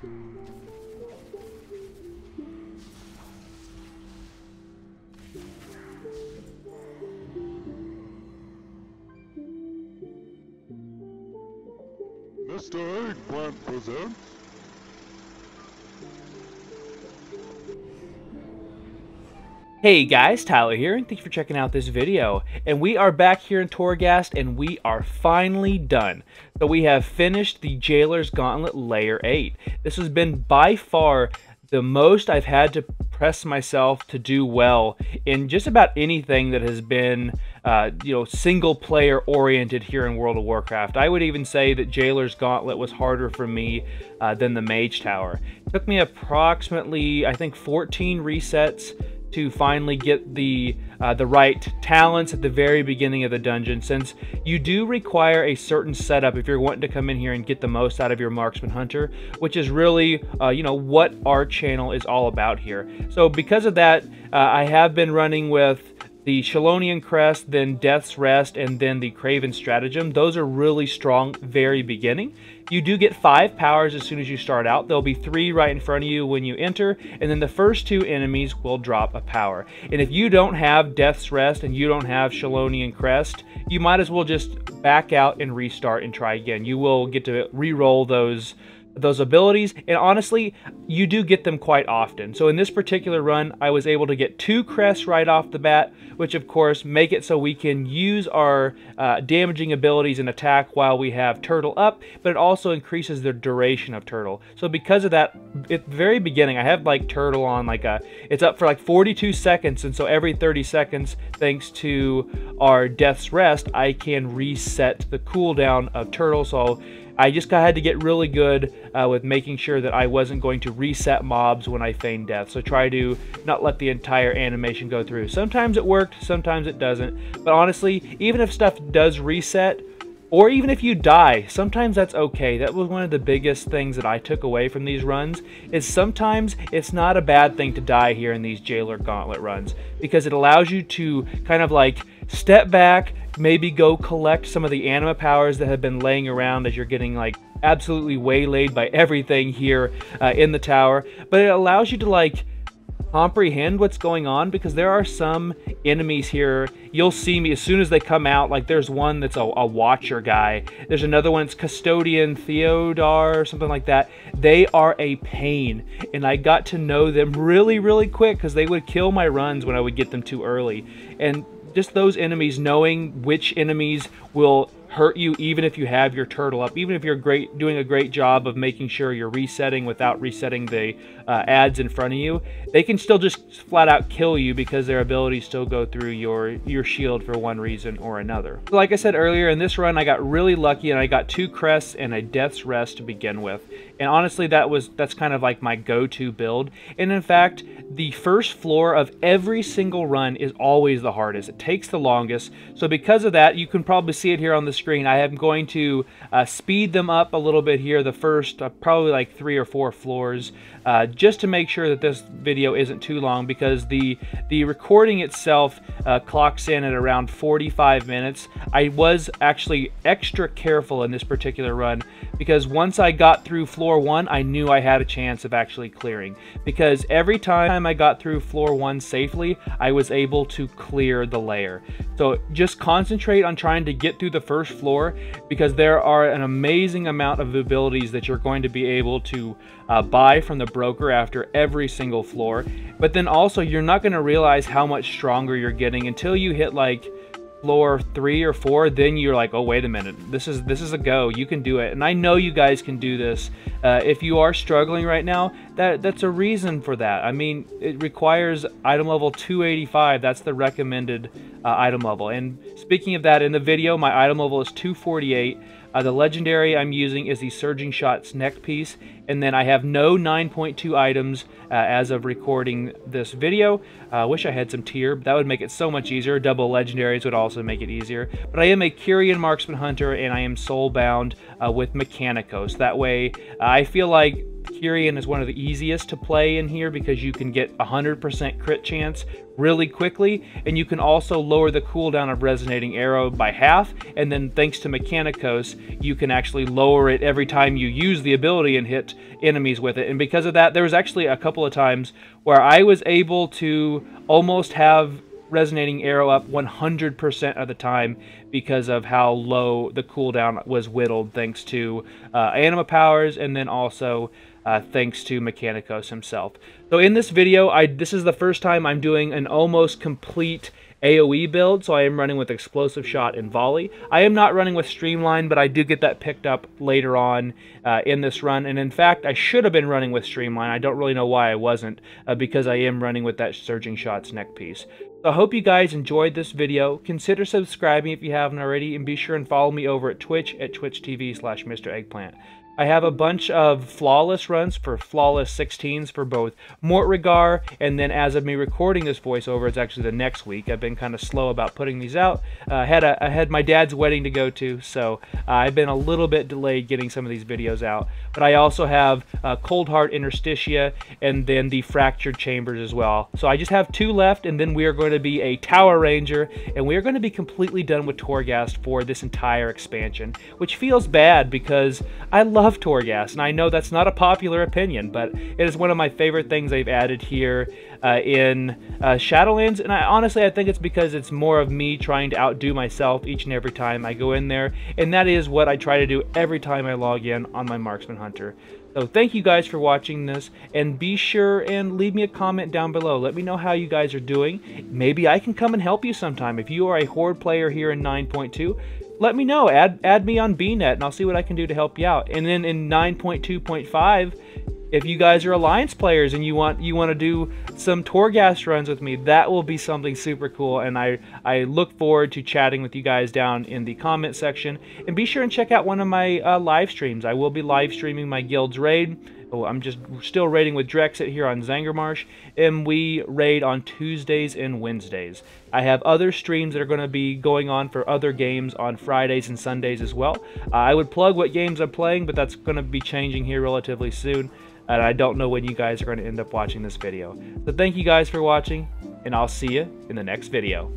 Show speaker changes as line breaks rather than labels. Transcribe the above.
Mr. Eggplant presents.
Hey guys, Tyler here, and thank you for checking out this video. And we are back here in Torghast, and we are finally done. So we have finished the Jailer's Gauntlet Layer 8. This has been by far the most I've had to press myself to do well in just about anything that has been single player oriented here in World of Warcraft. I would even say that Jailer's Gauntlet was harder for me than the Mage Tower. It took me approximately, I think, 14 resets to finally get the right talents at the very beginning of the dungeon, since you do require a certain setup if you're wanting to come in here and get the most out of your Marksman Hunter, which is really what our channel is all about here. So because of that, I have been running with the Shalonian Crest, then Death's Rest, and then the Craven Stratagem. Those are really strong very beginning. You do get 5 powers as soon as you start out. There'll be 3 right in front of you when you enter, and then the first 2 enemies will drop a power. And if you don't have Death's Rest and you don't have Shalonian Crest, you might as well just back out and restart and try again. You will get to re-roll those abilities, and honestly, you do get them quite often. So in this particular run, I was able to get 2 crests right off the bat, which of course make it so we can use our damaging abilities and attack while we have Turtle up, but it also increases the duration of Turtle. So because of that, at the very beginning, I have like Turtle on it's up for like 42 seconds, and so every 30 seconds, thanks to our Death's Rest, I can reset the cooldown of Turtle. So I just had to get really good with making sure that I wasn't going to reset mobs when I feign death. So try to not let the entire animation go through. Sometimes it worked, sometimes it doesn't. But honestly, even if stuff does reset, or even if you die, sometimes that's okay. That was one of the biggest things that I took away from these runs, is sometimes it's not a bad thing to die here in these Jailer Gauntlet runs, because it allows you to kind of like step back, maybe go collect some of the Anima powers that have been laying around as you're getting like absolutely waylaid by everything here in the tower. But it allows you to like comprehend what's going on, because there are some enemies here. You'll see me as soon as they come out. Like there's one that's a watcher guy. There's another one, it's Custodian Theodar or something like that. They are a pain, and I got to know them really, really quick, because they would kill my runs when I would get them too early. And just those enemies, knowing which enemies will hurt you even if you have your Turtle up, even if you're doing a great job of making sure you're resetting without resetting the adds in front of you, they can still just flat out kill you because their abilities still go through your shield for one reason or another. So like I said earlier, in this run I got really lucky, and I got 2 crests and a Death's Rest to begin with. And honestly, that's kind of like my go-to build. And in fact, the first floor of every single run is always the hardest. It takes the longest. So because of that, you can probably see it here on the screen. I am going to speed them up a little bit here, the first probably like 3 or 4 floors, just to make sure that this video isn't too long, because the recording itself clocks in at around 45 minutes. I was actually extra careful in this particular run, because once I got through floor 1, I knew I had a chance of actually clearing, because every time I got through floor 1 safely, I was able to clear the layer. So just concentrate on trying to get through the first floor, because there are an amazing amount of abilities that you're going to be able to buy from the broker after every single floor. But then also, you're not going to realize how much stronger you're getting until you hit like floor 3 or 4. Then you're like, oh wait a minute, this is a go. You can do it. And I know you guys can do this. If you are struggling right now, that's a reason for that. I mean, it requires item level 285. That's the recommended item level. And speaking of that, in the video, my item level is 248. The legendary I'm using is the Surging Shot's neck piece, and then I have no 9.2 items as of recording this video. I wish I had some tier, but that would make it so much easier. Double legendaries would also make it easier. But I am a Kyrian Marksman Hunter, and I am soulbound with Mikanikos. That way, I feel like Kyrian is one of the easiest to play in here because you can get 100% crit chance really quickly, and you can also lower the cooldown of Resonating Arrow by half, and then thanks to Mikanikos, you can actually lower it every time you use the ability and hit enemies with it. And because of that, there was actually a couple of times where I was able to almost have Resonating Arrow up 100% of the time because of how low the cooldown was whittled thanks to Anima powers, and then also thanks to Mikanikos himself. So in this video, this is the first time I'm doing an almost complete AOE build, so I am running with Explosive Shot and Volley. I am not running with Streamline, but I do get that picked up later on in this run, and in fact, I should have been running with Streamline. I don't really know why I wasn't, because I am running with that Surging Shots neck piece. So I hope you guys enjoyed this video. Consider subscribing if you haven't already, and be sure and follow me over at Twitch at twitch.tv/MrEggplant. I have a bunch of flawless runs for flawless 16s for both Mortregar, and then as of me recording this voiceover, it's actually the next week. I've been kind of slow about putting these out. I had my dad's wedding to go to, so I've been a little bit delayed getting some of these videos out. But I also have Cold Heart Interstitia, and then the Fractured Chambers as well. So I just have 2 left, and then we are going to be a Tower Ranger, and we are going to be completely done with Torghast for this entire expansion, which feels bad because I love Torghast, and I know that's not a popular opinion, but it is one of my favorite things they've added here in Shadowlands, and honestly I think it's because it's more of me trying to outdo myself each and every time I go in there, and that is what I try to do every time I log in on my Marksman Hunter. So thank you guys for watching this, and be sure and leave me a comment down below. Let me know how you guys are doing. Maybe I can come and help you sometime. If you are a Horde player here in 9.2, let me know. Add me on Bnet, and I'll see what I can do to help you out. And then in 9.2.5, if you guys are Alliance players and you want to do some Torghast runs with me, that will be something super cool, and I look forward to chatting with you guys down in the comment section. And be sure and check out one of my live streams. I will be live streaming my guild's raid. Oh, I'm just still raiding with Drexit here on Zangarmarsh, and we raid on Tuesdays and Wednesdays. I have other streams that are going to be going on for other games on Fridays and Sundays as well. I would plug what games I'm playing, but that's going to be changing here relatively soon, and I don't know when you guys are going to end up watching this video. So thank you guys for watching, and I'll see you in the next video.